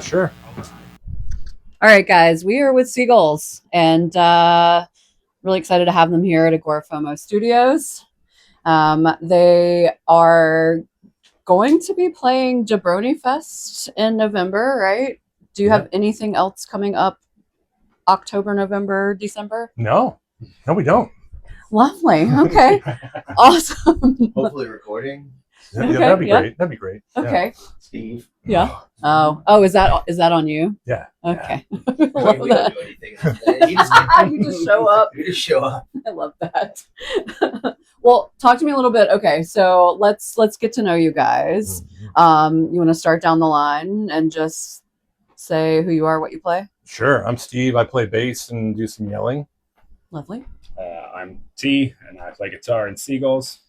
sure. All right, guys, we are with Seagulls, and really excited to have them here at AgoraFOMO Studios. They are going to be playing Jabroni Fest in November, right? Do you have anything else coming up October, November, December? No, we don't. Lovely. Okay. Awesome. Hopefully recording. Yeah, Okay, that'd be yeah. great. That'd be great. Okay. Steve. Yeah. Oh, is that on you? Yeah. Okay. We Love don't that. do anything. You You just show up. You just show up. I love that. Well, talk to me a little bit. Okay, so let's get to know you guys. You want to start down the line and just say who you are, what you play? Sure. I'm Steve. I play bass and do some yelling. Lovely. I'm T, and I play guitar in Seagulls.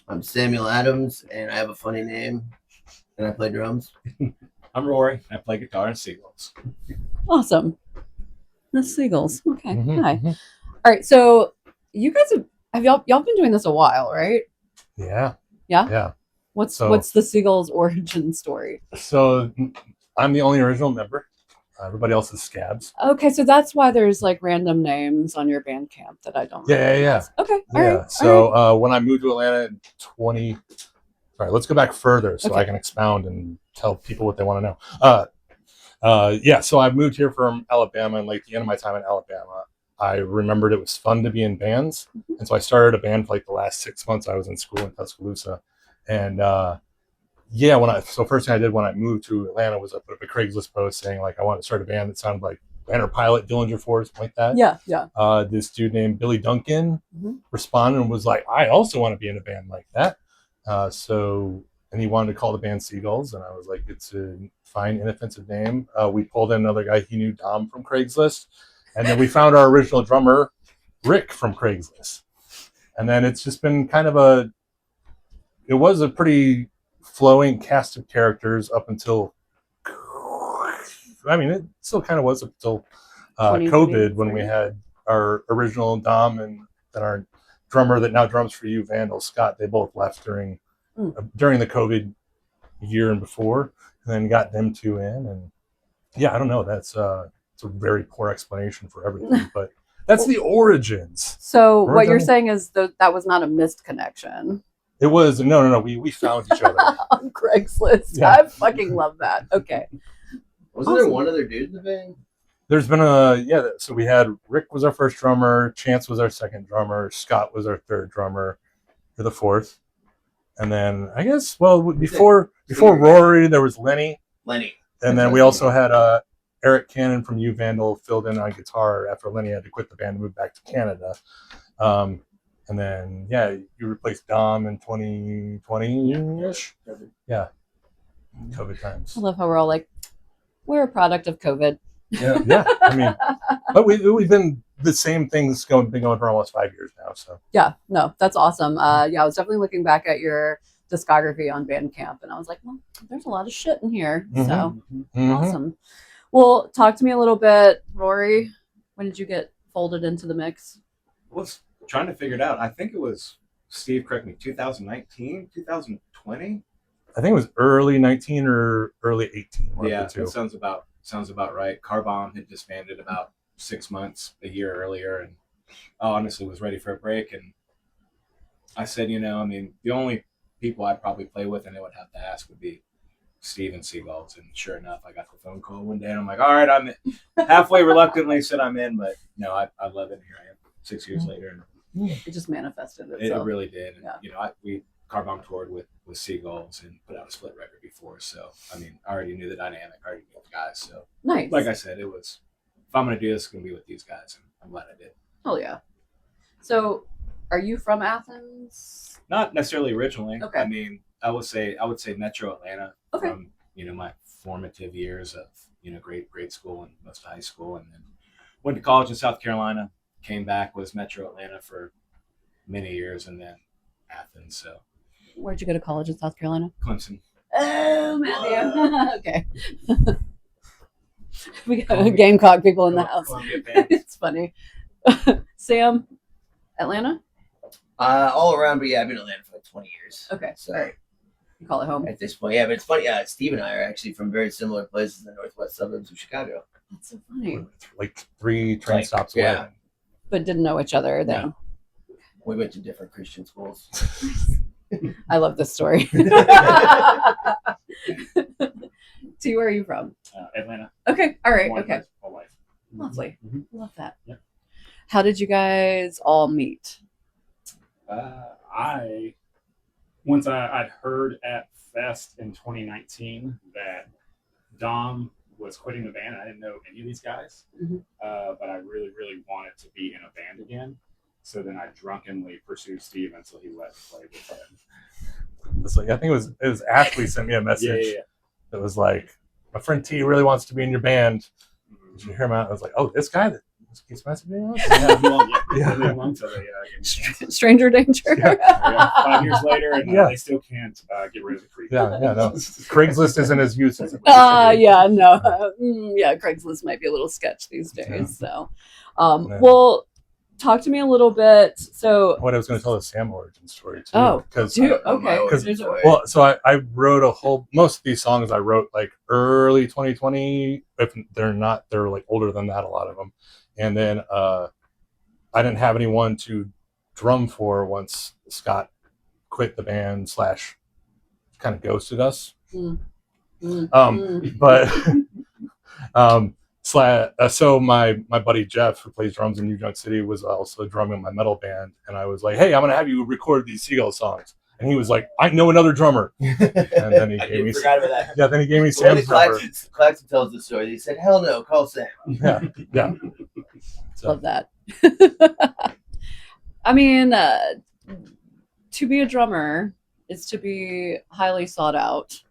I'm Samuel Adams, and I have a funny name, and I play drums. I'm Rory. I play guitar in Seagulls. Awesome. The Seagulls. Okay. Mhm, Hi. mhm. All right. So you guys have y'all been doing this a while, right? Yeah. Yeah. Yeah. What's So- the Seagulls origin story? So I'm the only original member. Everybody else is scabs. Okay, so that's why there's like random names on your Bandcamp that I don't. Yeah. recognize. Okay. All Yeah. right. So when I moved to Atlanta in sorry, let's go back further so Okay. I can expound and tell people what they want to know. Yeah. So I moved here from Alabama, and like the end of my time in Alabama, I remembered it was fun to be in bands, and so I started a band for like the last 6 months I was in school in Tuscaloosa, and first thing I did when I moved to Atlanta was I put up a Craigslist post saying like I wanted to start a band that sounded like Banner Pilot, Dillinger Ford, something like that. Yeah. Yeah. This dude named Billy Duncan Mhm. responded and was like, I also want to be in a band like that. And he wanted to call the band Seagulls, and I was like, it's a fine, inoffensive name. We pulled in another guy, he knew Dom from Craigslist, and then we found our original drummer, Rick from Craigslist. And then it's just been kind of it was a pretty flowing cast of characters up until, I mean, it still kind of was up until COVID, when we had our original Dom and then our drummer that now drums for you, Vandal Scott. They both left during the COVID year and before, and then got them two in. And yeah, I don't know. It's a very poor explanation for everything, but that's the origins. So what you're Original- saying is that was not a missed connection It was no. We found each other. on Craigslist. Yeah. I fucking love that. Okay. Wasn't there Awesome. one other dude in the band? There's been so we had Rick was our first drummer, Chance was our second drummer, Scott was our third drummer, you're the fourth, and then I guess before Rory there was Lenny, and then we also had Eric Cannon from U Vandal filled in on guitar after Lenny had to quit the band and move back to Canada, and then you replaced Dom in 2020-ish, COVID times. I love how we're all like, we're a product of COVID. Yeah, I mean, but we've been the same things been going for almost 5 years now. So Yeah, no, that's awesome. I was definitely looking back at your discography on Bandcamp, and I was like, well, there's a lot of shit in here. So awesome. Well, talk to me a little bit, Rory. When did you get folded into the mix? I was trying to figure it out. I think it was, Steve, correct me, 2019, 2020? I think it was early 19 or early 18. one of Yeah, the two. that sounds about right. Carbomb had disbanded about 6 months, a year earlier, and I honestly was ready for a break. And I said, the only people I'd probably play with and I would have to ask would be Steve and Seagulls. And sure enough, I got the phone call one day, and I'm like, all right, I'm in. Halfway reluctantly said I'm in, but no, I love it. Here I am 6 years later. And It just manifested it itself. really did. And, Yeah. we Carbomb toured with Seagulls and put out a split record before. So, I already knew the dynamic, I already knew the guys. So, Nice. like I said, it was, if I'm going to do this, it's going to be with these guys. And I'm glad I did. Oh yeah. So, are you from Athens? Not necessarily originally. Okay. I would say Metro Atlanta Okay. from, my formative years of, grade school and most of high school. And then went to college in South Carolina, came back, was Metro Atlanta for many years, and then Athens. So Where'd you go to college in South Carolina? Clemson. Oh, Matthew. Okay. We got Gamecock people in the house. Columbia fans. It's funny. Sam, Atlanta? All around, but yeah, I've been in Atlanta for like 20 years. Okay. So All right. You call it home. at this point. Yeah, but it's funny. Yeah, Steve and I are actually from very similar places in the northwest suburbs of Chicago. That's so funny. It's like 3 train stops away. Yeah. But didn't know each other then. We went to different Christian schools. I love this story. T, where are you from? Atlanta. Okay. All right. Born and Okay. raised my whole life. Lovely. Mhm. Love that. Yep. How did you guys all meet? Once I'd heard at Fest in 2019 that Dom was quitting the band. I didn't know any of these guys, but I really, really wanted to be in a band again. So then I drunkenly pursued Steve until he let me play with him. It's like, I think it was Ashley sent me a message. Yeah. That was like, my friend T really wants to be in your band. Did you hear him out? I was like, oh, this guy that keeps messaging me. Until they gave me Stranger danger. Yeah. 5 years later, and Yeah. they still can't get rid of the creep. No. Craigslist isn't as used as it used to be. Yeah, no. Yeah, Craigslist might be a little sketch these days. Yeah. So, Yeah. well, talk to me a little bit. So, What I was going to tell the Sam origin story too. Oh, because okay. well, so I wrote most of these songs I wrote like early 2020. If they're not, they're like older than that, a lot of them. And then I didn't have anyone to drum for once Scott quit the band / kind of ghosted us. But so my buddy Jeff, who plays drums in New York City, was also drumming my metal band, and I was like, "Hey, I'm gonna have you record these Seagulls songs." And he was like, "I know another drummer." And then he gave me forgot about that. Yeah, then he gave me When Sam's number. Claxton tells the story. He said, "Hell no, call Sam." Yeah. So, love that. I mean, to be a drummer is to be highly sought out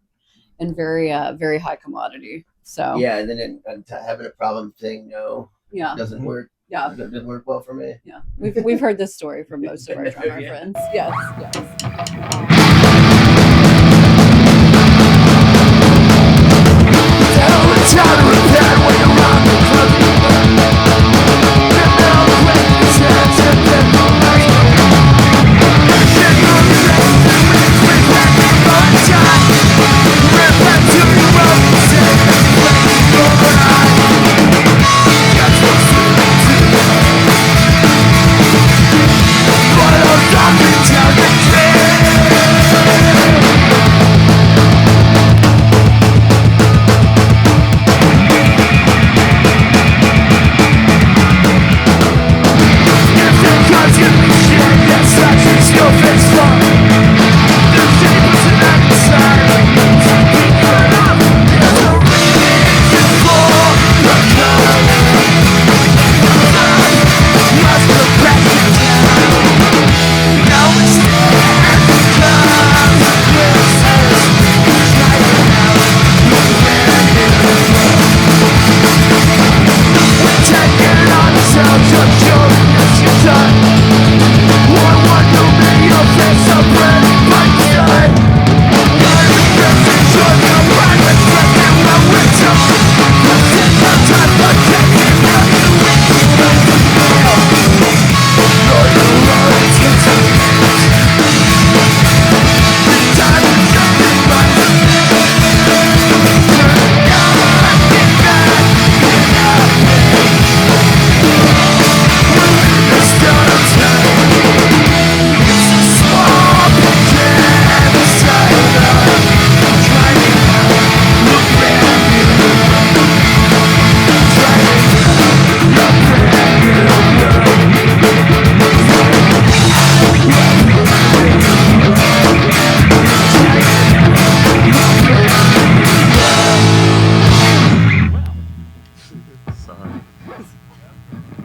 and very, very high commodity. So Yeah, and then having a problem saying no yeah, doesn't work. yeah, It doesn't work well for me. yeah. We've heard this story from most of our drummer Yeah. friends. Yes.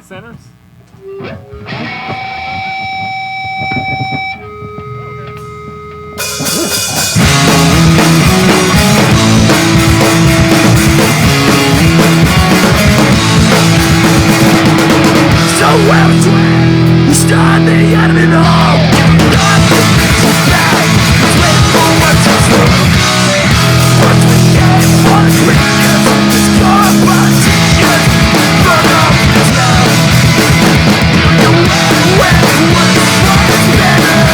Centers? Better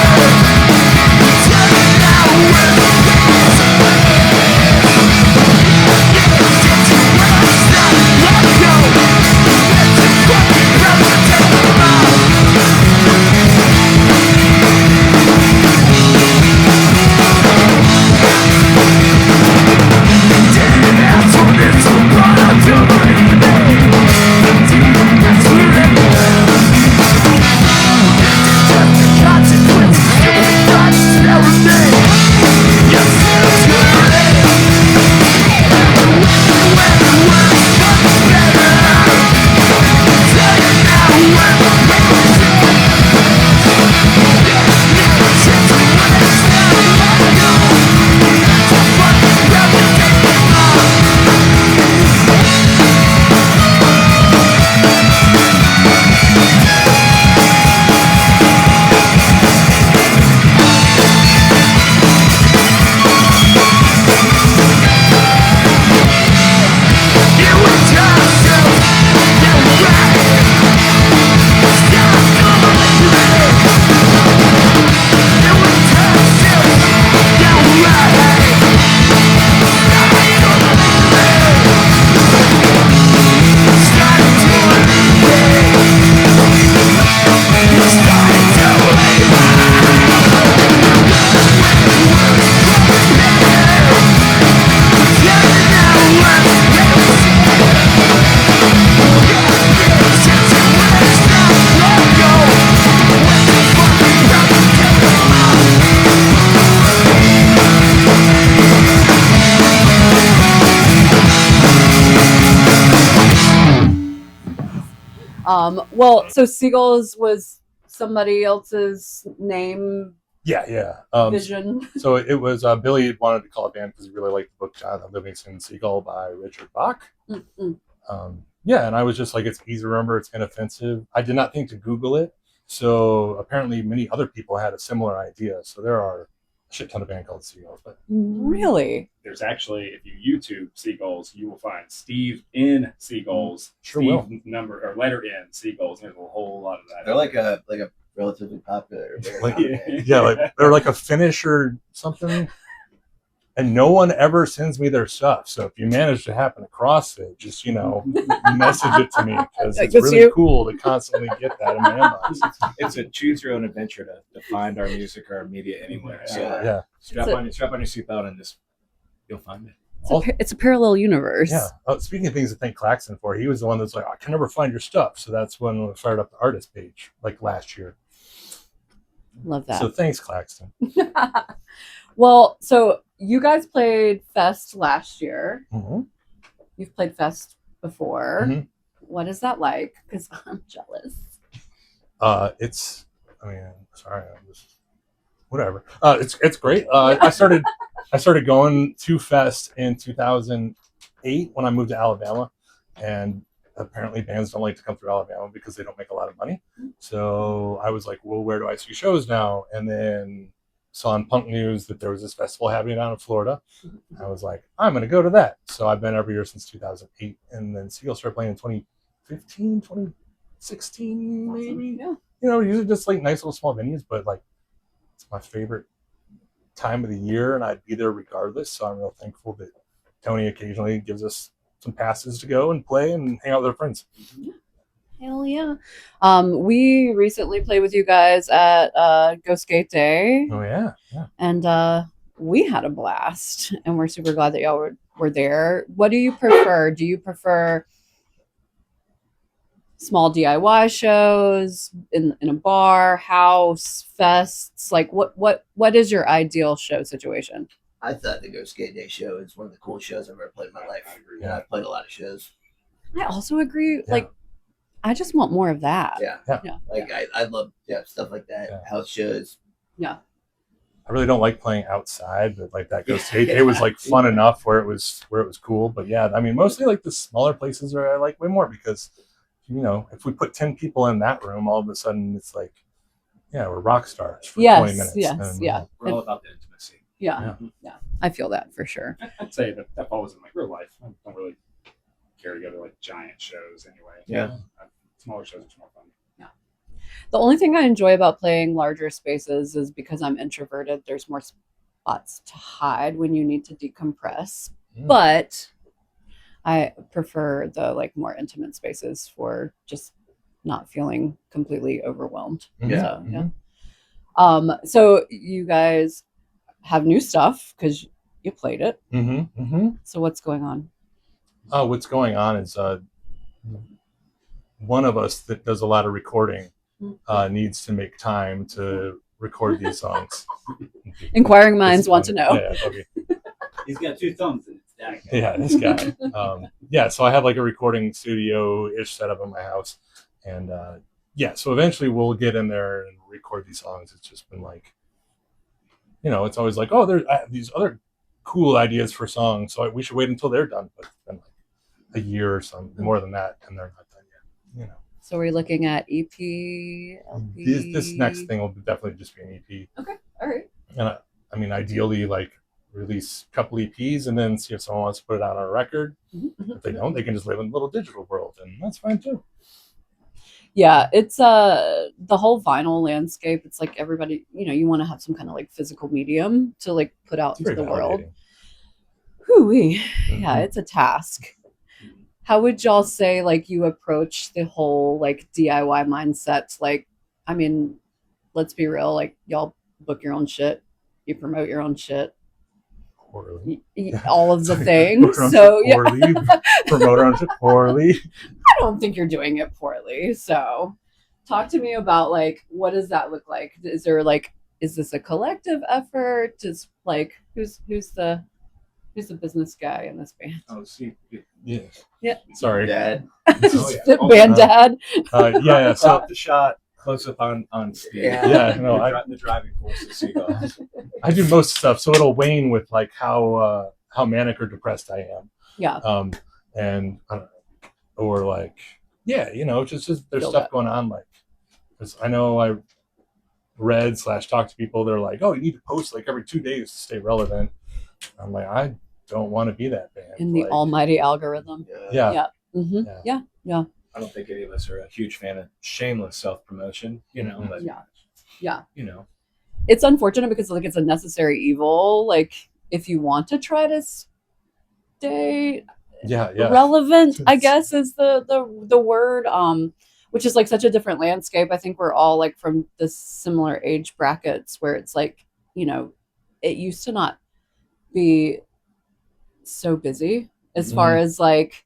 Well, so Seagulls was somebody else's name Yeah. vision. So it was Billy wanted to call a band because he really liked the book Jonathan Livingston Seagull by Richard Bach. Mm-mm. Yeah, and I was just like, it's easy to remember, it's inoffensive. I did not think to Google it. So apparently many other people had a similar idea. So there are a shit ton of band called Seagulls. But Really? There's actually, if you YouTube Seagulls, you will find Steve in Seagulls. Sure Steve will. number or letter in Seagulls. There's a whole lot of that. They're like a relatively popular. Like- band. yeah, like they're like a Finnish or something. And no one ever sends me their stuff. So if you manage to happen across it, just, message it to me because it's Just really you. cool to constantly get that in my inbox. It's a choose your own adventure to find our music or our media anywhere. So Yeah. strap on your seatbelt and just you'll find it. It's a parallel universe. Yeah. Speaking of things to thank Claxton for, he was the one that's like, I can never find your stuff. So that's when we fired up the artist page, like last year. Love that. So thanks, Claxton. Well, so you guys played Fest last year. Mm-hmm. You've played Fest before. Mhm. What is that like? Because I'm jealous. Whatever. It's great. I started going to Fest in 2008 when I moved to Alabama, and apparently bands don't like to come through Alabama because they don't make a lot of money. So I was like, well, where do I see shows now? And then saw on Punk News that there was this festival happening down in Florida. I was like, I'm going to go to that. So I've been every year since 2008, and then Seagull started playing in 2015, 2016, maybe. Yeah. Usually just like nice little small venues, but like it's my favorite time of the year, and I'd be there regardless. So I'm real thankful that Tony occasionally gives us some passes to go and play and hang out with our friends. Hell yeah. We recently played with you guys at Go Skate Day. Oh yeah. And we had a blast, and we're super glad that y'all were there. What do you prefer? Do you prefer small DIY shows in a bar, house, fests? Like what is your ideal show situation? I thought the Go Skate Day show is one of the coolest shows I've ever played in my life. Yeah, I've played a lot of shows. I also agree. Yeah. Like, I just want more of that. Yeah. Yeah. Like I love stuff like that. Yeah. House shows. Yeah. I really don't like playing outside, but like that Go Skate Day was like fun enough where it was cool. But yeah, I mean, mostly like the smaller places are I like way more because if we put 10 people in that room, all of a sudden it's like, yeah, we're rock stars for 20 minutes. Yes. And, Yeah. We're all about the intimacy. Yeah. I feel that for sure. I'd say that falls in like real life. I don't really care to go to like giant shows anyway. Yeah. Smaller shows are more fun. The only thing I enjoy about playing larger spaces is because I'm introverted, there's more spots to hide when you need to decompress. Mm. But I prefer the like more intimate spaces for just not feeling completely overwhelmed. Yeah. So, so you guys have new stuff because you played it. So what's going on? What's going on is one of us that does a lot of recording needs to make time to record these songs. Inquiring minds want to know. Yeah, okay. He's got 2 thumbs and it's that guy. Yeah, this guy. So I have like a recording studio-ish setup in my house. And so eventually we'll get in there and record these songs. It's just been like, it's always like, oh, I have these other cool ideas for songs. So we should wait until they're done. But it's been like a year or something, more than that, and they're not done yet. So we're looking at EP, LP. This next thing will definitely just be an EP. Okay, all right. And I mean, ideally, like release a couple EPs and then see if someone wants to put it out on a record. Mm-hmm. If they don't, they can just live in a little digital world, and that's fine too. Yeah, it's the whole vinyl landscape. It's like everybody, you want to have some kind of like physical medium to like put out into the world. Hoo-wee. Yeah, it's a task. How would y'all say like you approach the whole like DIY mindset? Like, I mean, let's be real. Like y'all book your own shit, you promote your own shit, Poorly. all of the things. So yeah, poorly, promote our own shit poorly. I don't think you're doing it poorly. So, talk to me about like what does that look like? Is this a collective effort? Is like who's the Who's the business guy in this band? Oh, see, Yeah. Yeah. Sorry. Dad. Oh, yeah. The band dad. Yeah. So Stop the shot. Close up on Steve. Yeah. No, the driving force of Seagulls. I do most stuff, so it'll wane with like how manic or depressed I am. Yeah. And or like, yeah, just there's Feel stuff that. going on. Like, 'cause I know I read / talked to people. They're like, oh, you need to post like every 2 days to stay relevant. I'm like, I don't want to be that band. In the like, almighty algorithm. Yeah. Yeah. Mm-hmm. Yeah. Yeah. I don't think any of us are a huge fan of shameless self-promotion, but Yeah. It's unfortunate because like it's a necessary evil. Like if you want to try to stay Yeah. relevant, I guess is the word. Which is like such a different landscape. I think we're all like from the similar age brackets where it's like, it used to not be so busy as far as like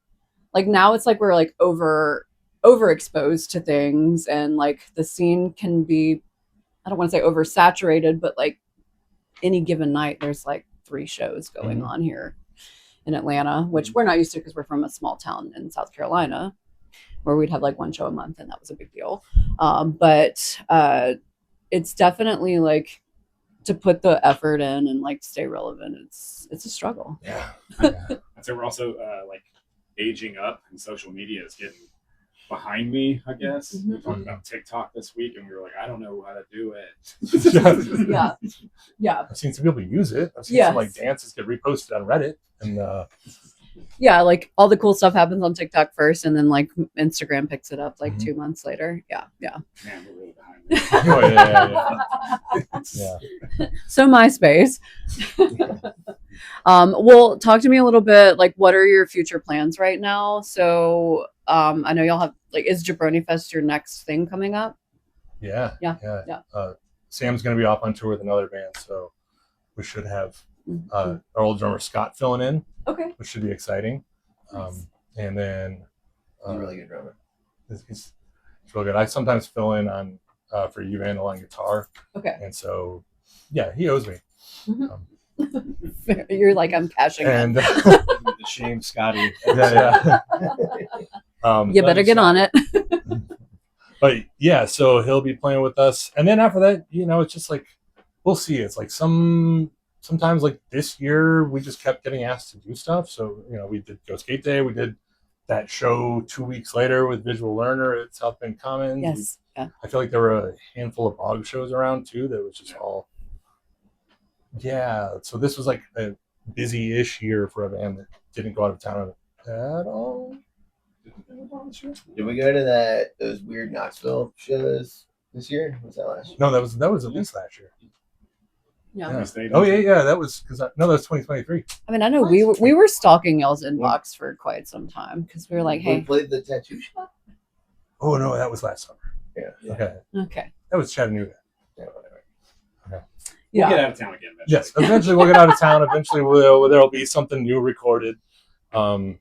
now it's like we're like overexposed to things, and like the scene can be, I don't want to say oversaturated, but like any given night there's like 3 shows going on here in Atlanta, which we're not used to because we're from a small town in South Carolina where we'd have like 1 show a month, and that was a big deal. But it's definitely like to put the effort in and like stay relevant. It's a struggle. Yeah. I'd say we're also like aging up, and social media is getting behind me, I guess. Mm-hmm. We talked about TikTok this week, and we were like, I don't know how to do it. Yeah. I've seen some people use it. I've seen some like dances get reposted on Reddit, and yeah, like all the cool stuff happens on TikTok first, and then like Instagram picks it up like 2 months later. Yeah. Man, we're really behind. Yeah. So MySpace. Well, talk to me a little bit. Like, what are your future plans right now? So, I know y'all have like, is Jabroni Fest your next thing coming up? Yeah. Yeah. Sam's going to be off on tour with another band, so we should have our old drummer Scott filling in. Okay. Which should be exciting. Nice. And then He's a really good drummer. He's real good. I sometimes fill in on for you Vandal on guitar. Okay. And so, yeah, he owes me. You're like, I'm cashing in. The shame, Scotty. Yeah. You better get on it. But yeah, so he'll be playing with us, and then after that, it's just like we'll see. It's like sometimes like this year we just kept getting asked to do stuff. So we did Go Skate Day. We did that show 2 weeks later with Visual Learner at South Bend Commons. Yes. Yeah. I feel like there were a handful of bog shows around too. That was just all. Yeah. So this was like a busy-ish year for a band that didn't go out of town at all. Did we go to those weird Knoxville shows this year? Was that last year? No, that was at least last year. Yeah. Oh yeah. That was that was 2023. I mean, I know we were stalking y'all's inbox for quite some time because we were like, We hey. played the tattoo shop. Oh no, that was last summer. Yeah. Okay. That was Chattanooga. Yeah, whatever. Okay. We'll get out of town again. Eventually. Yes, eventually we'll get out of town. Eventually there'll be something new recorded. Most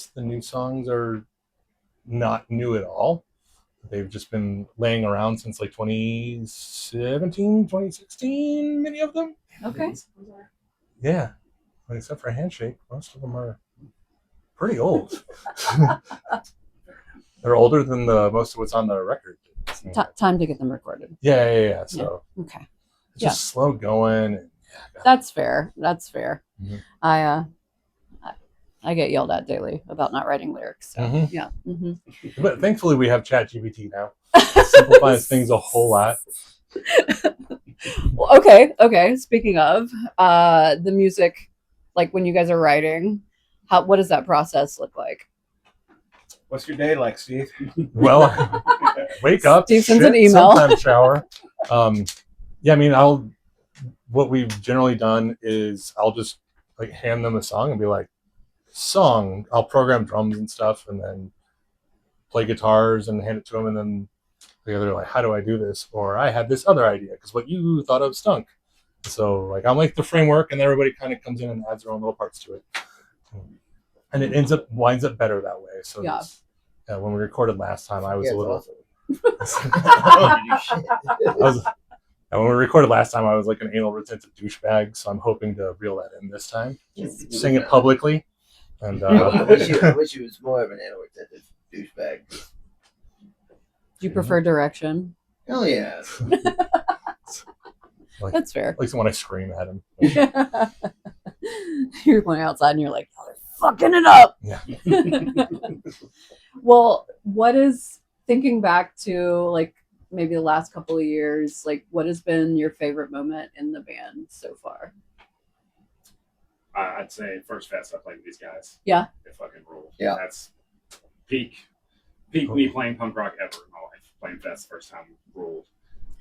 of the new songs are not new at all. They've just been laying around since like 2017, 2016, many of them. Okay. Yeah, except for Handshake, most of them are pretty old. They're older than most of what's on the record. Time to get them recorded. Yeah. So okay. it's just slow going. And, That's fair. Mm-hmm. I get yelled at daily about not writing lyrics. So, yeah. Mm-hmm. But thankfully we have ChatGPT now. It simplifies things a whole lot. Well, okay. Speaking of the music, like when you guys are writing, what does that process look like? What's your day like, Steve? Well, wake up, Steve sends an email, sometimes shower. What we've generally done is I'll just like hand them a song and be like, song. I'll program drums and stuff, and then play guitars and hand it to them, and then they're like, how do I do this? Or I had this other idea because what you thought of stunk. So like I'm like the framework, and everybody kind of comes in and adds their own little parts to it, and it winds up better that way. So when we recorded last time, I was a little. Awesome. I And when we recorded last time, I was like an anal retentive douchebag, so I'm hoping to reel that in this time. Sing it publicly. And I wish it was more of an anal-retentive douchebag. Do you prefer direction? Hell yeah. Like, That's fair. at least when I scream at him. You're going outside and you're like, "Oh, they're fucking it up." Yeah. Well, what is, thinking back to like maybe the last couple of years, like what has been your favorite moment in the band so far? I'd say first fest I played with these guys. Yeah. They fucking rule. Yeah. That's peak me playing punk rock ever in my life. Playing fest first time ruled.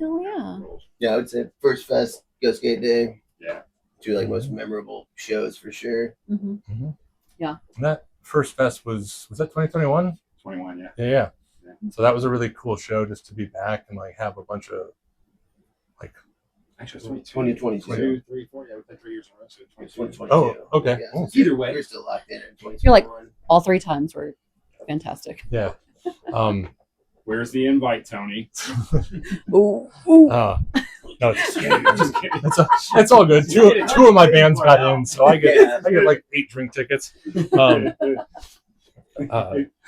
Oh yeah. Ruled. Yeah, I would say first fest, Go Skate Day. Yeah. Two like most memorable shows for sure. Mm-hmm. Mm-hmm. Yeah. And that first fest was that 2021? 21, yeah. Yeah. So that was a really cool show just to be back and like have a bunch of like. Actually, it's 2022. 2, 3, 4. Yeah, we played 3 years in a row. So 2022. Oh, okay. Yeah, Cool. so Either way. you're still locked in 2021. You're like- All 3 times were fantastic. Yeah. Where's the invite, Tony? Ooh, ooh. No, it's, Just kidding. it's all good. Two of my bands got in, so I get like 8 drink tickets.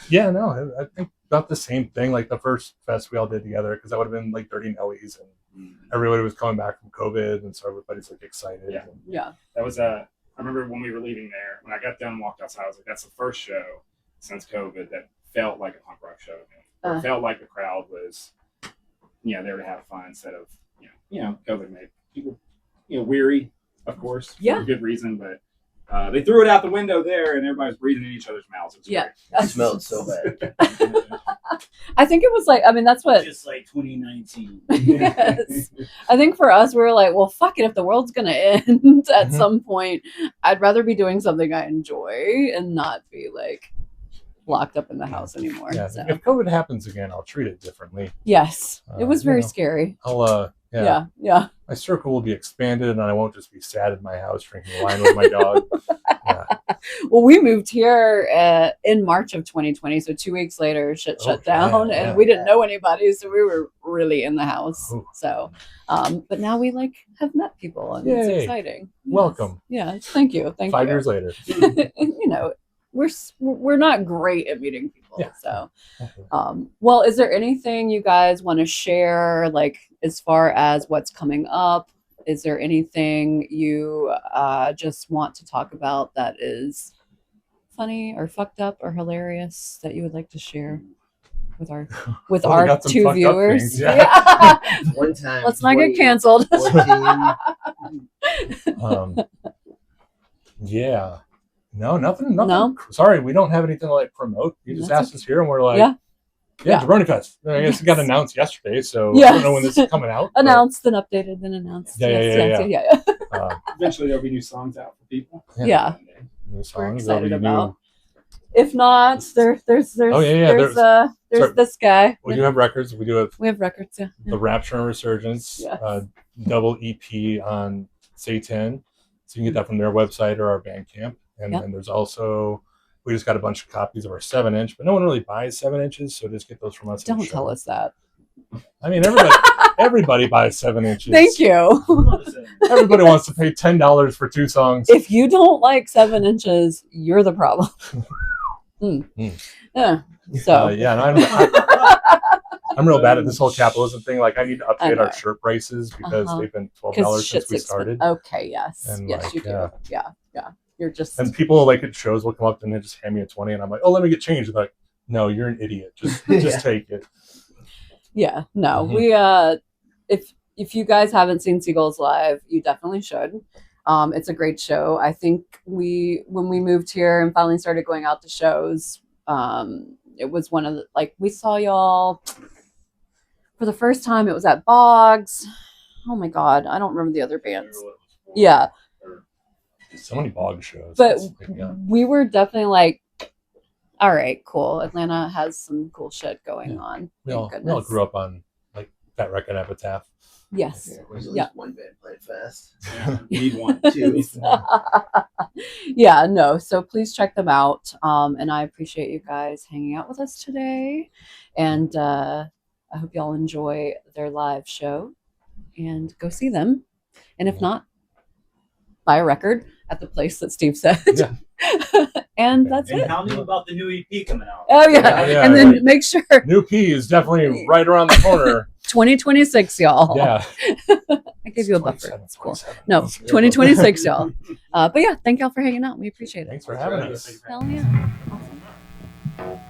Yeah, no, I think about the same thing. Like the first fest we all did together, because that would have been like Dirty Nellies, and everybody was coming back from COVID, and so everybody's like excited. Yeah. Yeah. That was I remember when we were leaving there, when I got done and walked outside, I was like, that's the first show since COVID that felt like a punk rock show to me. Or it felt like the crowd was, there to have fun instead of, COVID made people, weary, of course, Yeah. for a good reason, but they threw it out the window there and everybody's breathing in each other's mouths. It was Yeah. It smelled so bad. I think it was like, that's what. Just like 2019. Yes. I think for us, we were like, well, fuck it. If the world's going to end at some point, I'd rather be doing something I enjoy and not be like locked up in the house anymore. Yeah, So. if COVID happens again, I'll treat it differently. Yes. It was very you know, scary. I'll Yeah. my circle will be expanded, and I won't just be sad in my house drinking wine with my dog. Yeah. Well, we moved here in March of 2020. So 2 weeks later, shit shut down yeah. and we didn't know anybody. So we were really in the house. Ooh. So, but now we like have met people and Yay. it's exciting. Yes. Welcome. Yeah. Thank you. 5 years later. We're not great at meeting people. Yeah. So, well, is there anything you guys want to share, like as far as what's coming up? Is there anything you just want to talk about that is funny or fucked up or hilarious that you would like to share with our We got some 2 fucked up viewers? things, yeah. One time. Let's not get canceled. 2014, Yeah. No, nothing. No? Sorry, we don't have anything to like promote. You just That's asked us here, and we're like, Yeah. Jabroni Fest. I guess Yes. it got announced yesterday, so I Yes. don't know when this is coming out. but, Announced, then updated, then announced. Yeah. Yes. Eventually there'll be new songs out for people. Yeah. New We're songs, excited there'll be about. If not, there's Oh, yeah, there's sorry. this guy. We do have records. We do have We have records, yeah. the Rapture and Resurgens Yes. double EP on Satan. So you can get that from their website or our Bandcamp. And Yep. then there's also, we just got a bunch of copies of our 7-inch, but no one really buys 7-inches, so just get those from us. at the Don't show. tell us that. I mean, everybody buys 7-inches. Thank you. Everybody wants to pay $10 for 2 songs. If you don't like 7 inches, you're the problem. Yeah. So And I'm real bad at this whole capitalism thing. Like, I need to I update know. our shirt prices because they've been $12 because since shit's we expensive. started. Okay, yes. And, Yes, like, you do. yeah. Yeah. You're just And people like at shows will come up and they just hand me a 20, and I'm like, "Oh, let me get change." They're like, "No, you're an idiot. Just take it." Yeah, no. Mhm. We if you guys haven't seen Seagulls live, you definitely should. It's a great show. I think when we moved here and finally started going out to shows, it was one of the, we saw y'all for the first time. It was at Boggs. Oh my God, I don't remember the other bands. Yeah, So many bog shows. but It's like, yeah. we were definitely like, all right, cool. Atlanta has some cool shit going on. We Thank all goodness. grew up on like that record Epitaph. Yes. Yeah, there's at Yeah. least one band playing fast. Yeah, need one. 2. Yeah, no. So please check them out. And I appreciate you guys hanging out with us today. And I hope y'all enjoy their live show. and go see them. And if not, buy a record at the place that Steve said. Yeah. And that's And it. tell me about the new EP coming out. Oh yeah. Yeah, And then right. make sure New P is definitely right around the corner. 2026, y'all. Yeah. I gave you a buffer. It's cool. No, 2026, y'all. But yeah, thank y'all for hanging out. We appreciate it. Thanks for having us. Hell yeah. Awesome.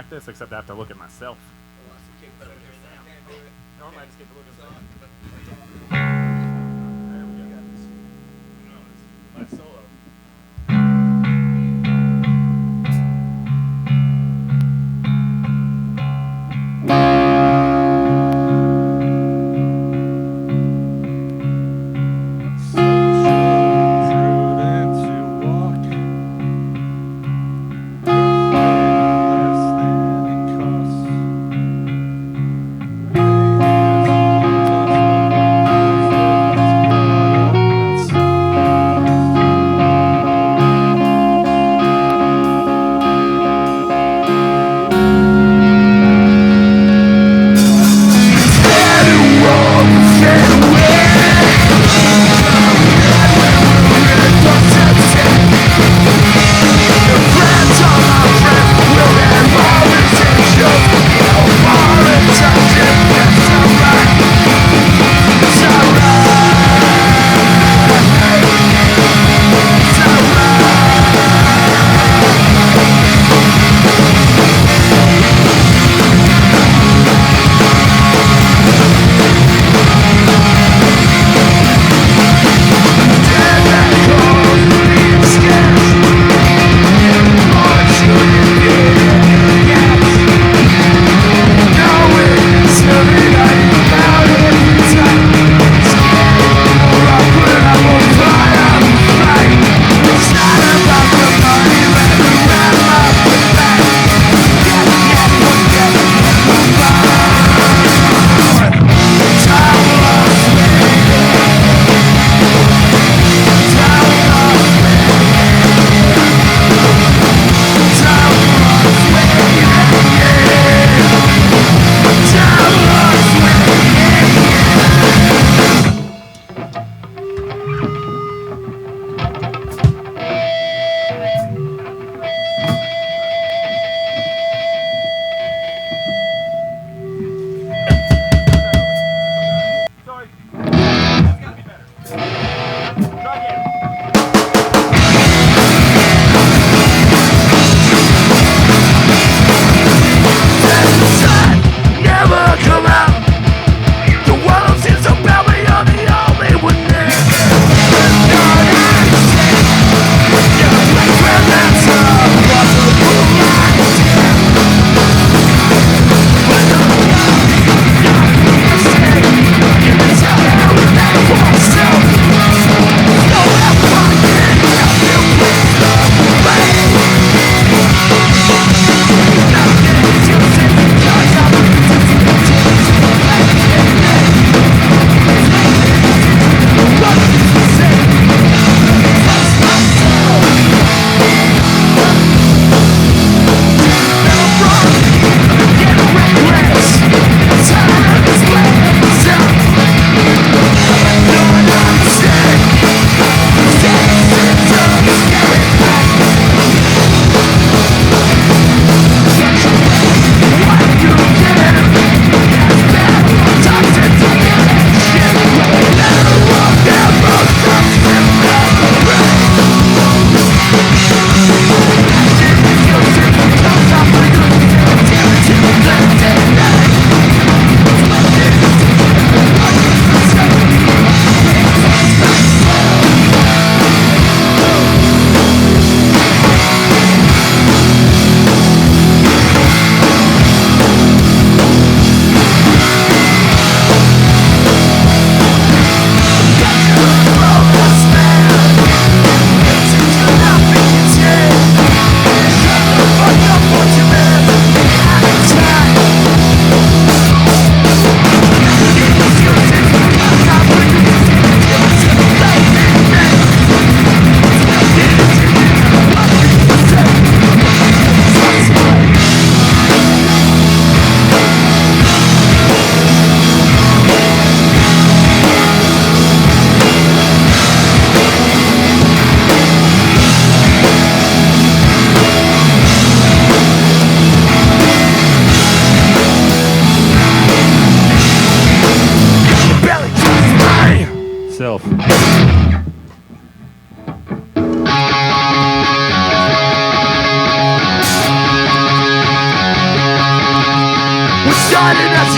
like this, except I have to look at myself. Normally I just get to look at the There we go. My solo.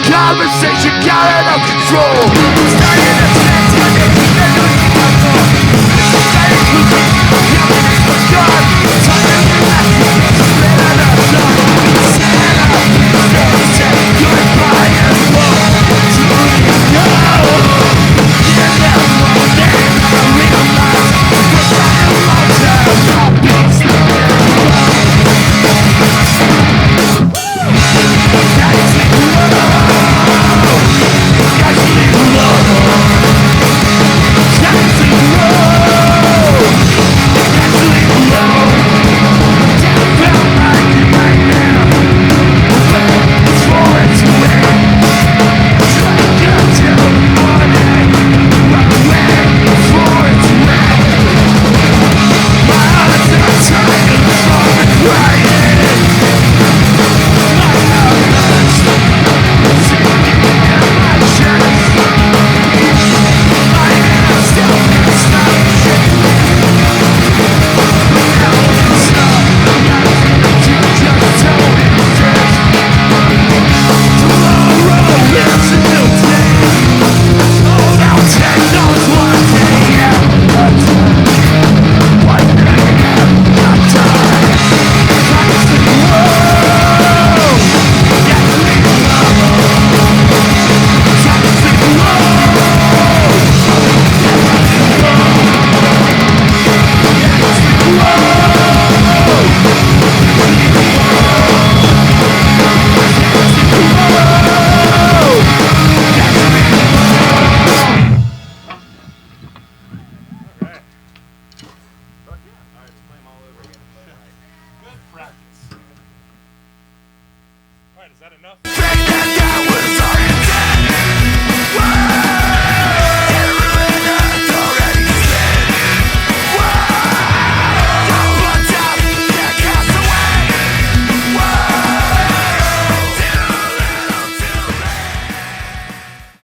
conversation got out of control.